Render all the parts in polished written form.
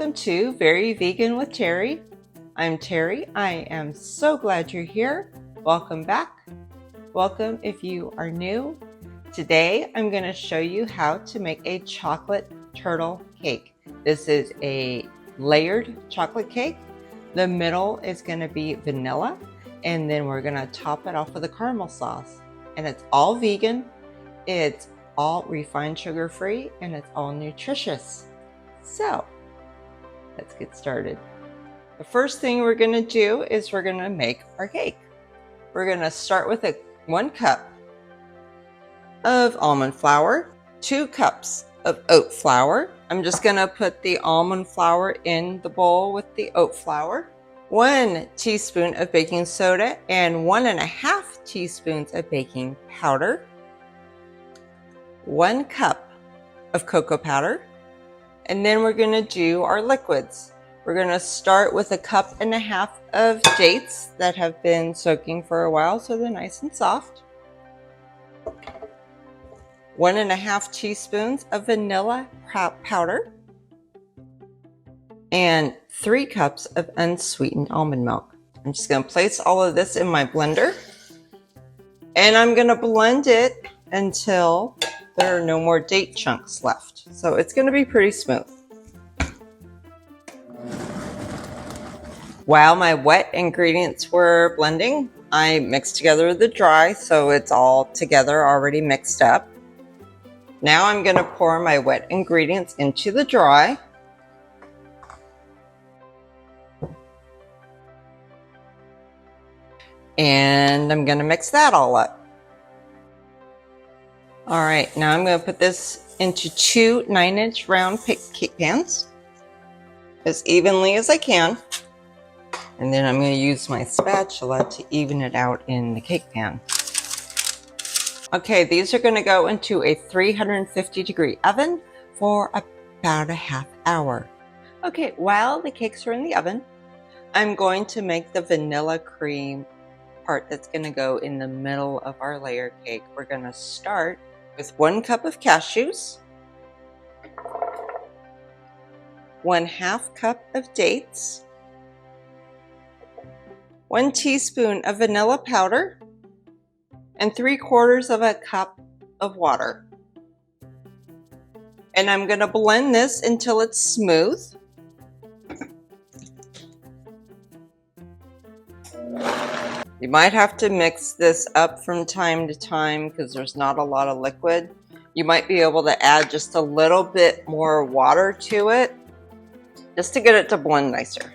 welcome to Very Vegan with Terry. I'm Terry. I am so glad you're here. Welcome back. Welcome if you are new. Today I'm going to show you how to make a chocolate turtle cake. This is a layered chocolate cake. The middle is going to be vanilla, and then we're going to top it off with a caramel sauce. And it's all vegan, it's all refined sugar free, and it's all nutritious. So let's get started. The first thing we're going to do is we're going to make our cake. We're going to start with 1 cup of almond flour, 2 cups of oat flour. I'm just going to put the almond flour in the bowl with the oat flour, 1 teaspoon of baking soda, and 1.5 teaspoons of baking powder, 1 cup of cocoa powder. And then we're going to do our liquids. We're going to start with 1.5 cups of dates that have been soaking for a while, so they're nice and soft. 1.5 teaspoons of vanilla powder. And 3 cups of unsweetened almond milk. I'm just going to place all of this in my blender. And I'm going to blend it until there are no more date chunks left. So it's going to be pretty smooth. While my wet ingredients were blending, I mixed together the dry, so it's all together already mixed up. Now I'm going to pour my wet ingredients into the dry. And I'm going to mix that all up. All right, now I'm going to put this into 2 9-inch round cake pans as evenly as I can. And then I'm going to use my spatula to even it out in the cake pan. Okay, these are going to go into a 350-degree oven for about a half hour. Okay, while the cakes are in the oven, I'm going to make the vanilla cream part that's going to go in the middle of our layer cake. We're going to start with 1 cup of cashews, 1/2 cup of dates, 1 teaspoon of vanilla powder, and 3/4 cup of water. And I'm going to blend this until it's smooth. You might have to mix this up from time to time because there's not a lot of liquid. You might be able to add just a little bit more water to it just to get it to blend nicer.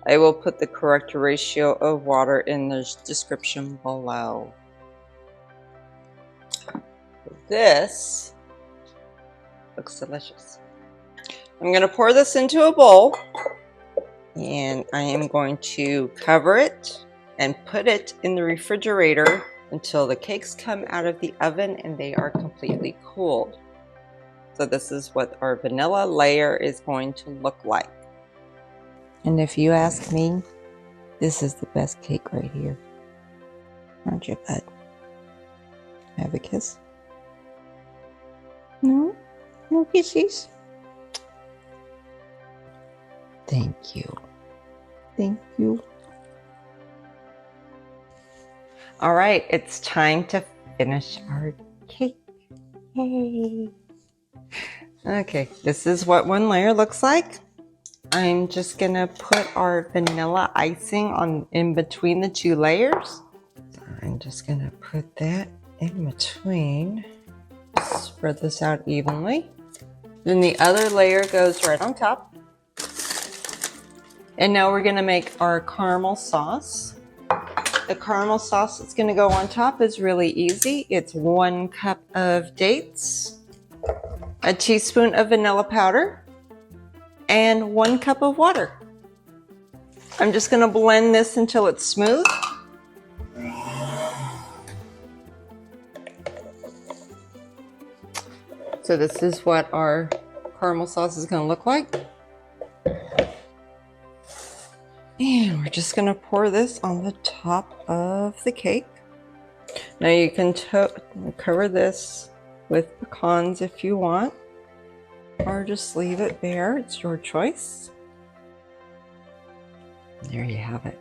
I will put the correct ratio of water in the description below. This looks delicious. I'm going to pour this into a bowl. And I am going to cover it and put it in the refrigerator until the cakes come out of the oven and they are completely cooled. So this is what our vanilla layer is going to look like. And if you ask me, this is the best cake right here. Aren't you, bud? Have a kiss? No? No kisses? Thank you. Thank you. All right, it's time to finish our cake. Yay! Okay, this is what one layer looks like. I'm just gonna put our vanilla icing on in between the 2 layers. So I'm just gonna put that in between. Spread this out evenly. Then the other layer goes right on top. And now we're going to make our caramel sauce. The caramel sauce that's going to go on top is really easy. It's 1 cup of dates, 1 teaspoon of vanilla powder, and 1 cup of water. I'm just going to blend this until it's smooth. So this is what our caramel sauce is going to look like. And we're just going to pour this on the top of the cake. Now you can cover this with pecans if you want. or just leave it bare. It's your choice. There you have it.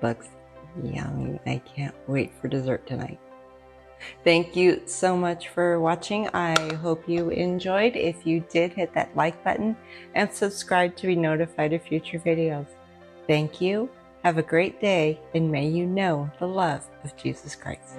Looks yummy. I can't wait for dessert tonight. Thank you so much for watching. I hope you enjoyed. If you did, hit that like button and subscribe to be notified of future videos. Thank you. Have a great day, and may you know the love of Jesus Christ.